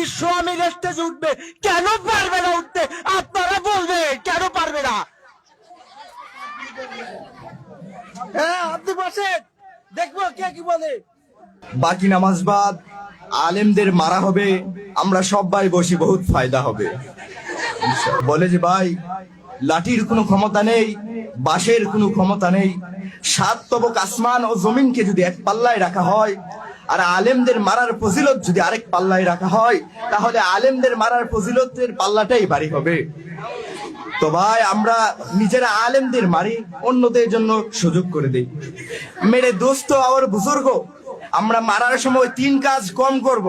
বিশ্ব আমির স্টেজে উঠবে, কেন পারবে না উঠতে? আপনারা বলবে কেন পারবে না? হ্যাঁ, আপনি বসেন, দেখবো কে কি বলে। বাকি নামাজ বাদ আলেমদের মারা হবে, আমরা সবাই বসি, বহুত ফায়দা হবে। বলে যে ভাই, লাঠির কোনো ক্ষমতা নেই, বাঁশের কোনো ক্ষমতা নেই। সাত তবক আসমান ও জমিনকে যদি এক পাল্লায় রাখা হয়, আর আলেমদের মারার ফজিলত যদি আরেক পাল্লায় রাখা হয়, তাহলে আলেমদের মারার ফজিলতের পাল্লাটাই ভারী হবে। তো ভাই, আমরা নিজেরা আলেমদের মারি, অন্যদের জন্য সুযোগ করে দেই। মেরে দোস্ত আর বুজুর্গ, আমরা মারার সময় তিন কাজ কম করব।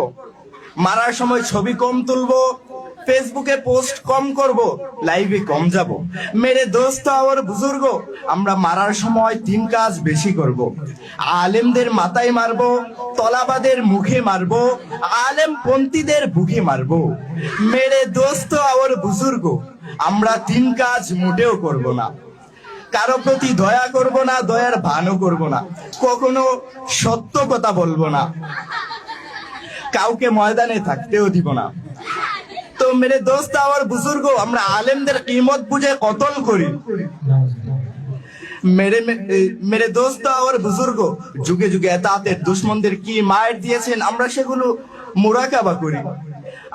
মারার সময় ছবি কম তুলবো, ফেসবুকে পোস্ট কম করব, লাইভে কম যাব। মেরে দোস্ত আর বুজুর্গ, আমরা মারার সময় তিন কাজ বেশি করব। আলেমদের মাথায় মারবো, তলাবাদের মুখে মারবো, আলেম পন্থীদের বুকে মারবো। মেরে দোস্ত আর বুজুর্গ, আমরা তিন কাজ মোটেও করব না। কারো প্রতি দয়া করব না, দয়ার ভানও করব না, কখনো সত্য কথা বলবো না, কাউকে ময়দানে থাকতেও দিব না। তো মেরে দোস্ত আর বুজুর্গ, আমরা আলেমদের কিমত বুঝে কতল করি। মেরে দোস্ত আর বুজুর্গ, যুগে যুগে এতাতের দুশ্মনদের কি মায়ের দিয়েছেন, আমরা সেগুলো মুরাকাবা করি।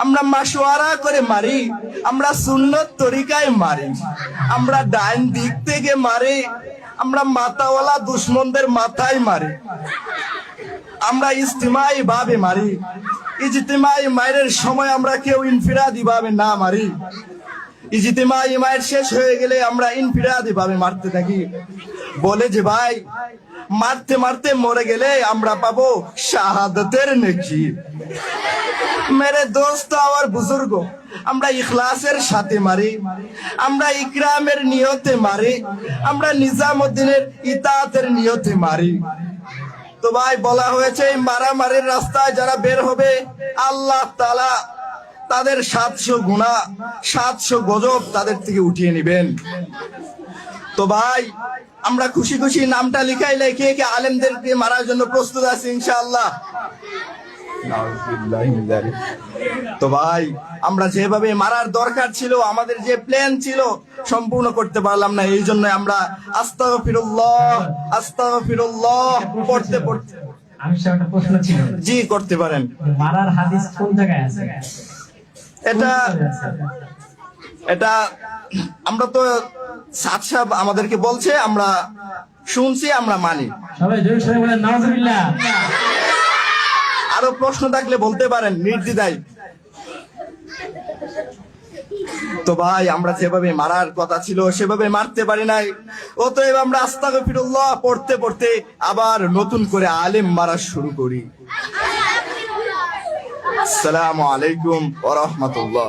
আমরা মাশওয়ারা করে মারি, আমরা সুন্নত তরিকায় মারি, আমরা ডাইন দিক থেকে মারি, আমরা মাথাওয়ালা দুশ্মনদের মাথায় মারি, আমরা ইজতিমাই ভাবে মারি। ইজতিমাই মায়ের সময় আমরা কেউ ইনফিরাদি ভাবে না মারি। ইজতিমাই মায়ের শেষ হয়ে গেলে আমরা ইনফিরাদি ভাবে মারতে থাকি। বলে যে ভাই, মারতে মারতে মরে গেলে আমরা পাবো শাহাদাতের নেকি। মেরে দোস্ত আর বুজুর্গ, আমরা ইখলাসের সাথে মারি, আমরা ইকরামের নিয়তে মারি, আমরা নিজামুদ্দিনের ইতাআতের নিয়তে মারি। তো ভাই, বলা হয়েছে এই মারামারির রাস্তায় যারা বের হবে, আল্লাহ তাআলা তাদের 700 গুনাহ, 700 গজব তাদের থেকে উঠিয়ে নেবেন। তো ভাই, আমরা খুশি খুশি নামটা লিখাইলে কে কে আলেমদেরকে মারার জন্য প্রস্তুত আছি ইনশাআল্লাহ? তো ভাই, আমরা যেভাবে মারার দরকার ছিল, আমাদের যে প্ল্যান ছিল, সম্পূর্ণ করতে পারলাম না। এই জন্য আমরা আস্তাগফিরুল্লাহ আস্তাগফিরুল্লাহ পড়তে পড়তে। আমি একটা প্রশ্ন ছিল। জি, করতে পারেন। মারার হাদিস কোন জায়গায় আছে? এটা আমরা তো সাদ সাহেব আমাদেরকে বলছে, আমরা শুনছি, আমরা মানি। সবাই জোরে সরে বলেন নাউজুবিল্লাহ। আরো প্রশ্ন থাকলে বলতে পারেন নির্দ্বিধায়। তো ভাই, আমরা যেভাবে মারার কথা ছিল সেভাবে মারতে পারি নাই, অতএব আমরা আস্তাগফিরুল্লাহ পড়তে পড়তে আবার নতুন করে আলেম মারা শুরু করি। আসসালামু আলাইকুম ওয়া রাহমাতুল্লাহ।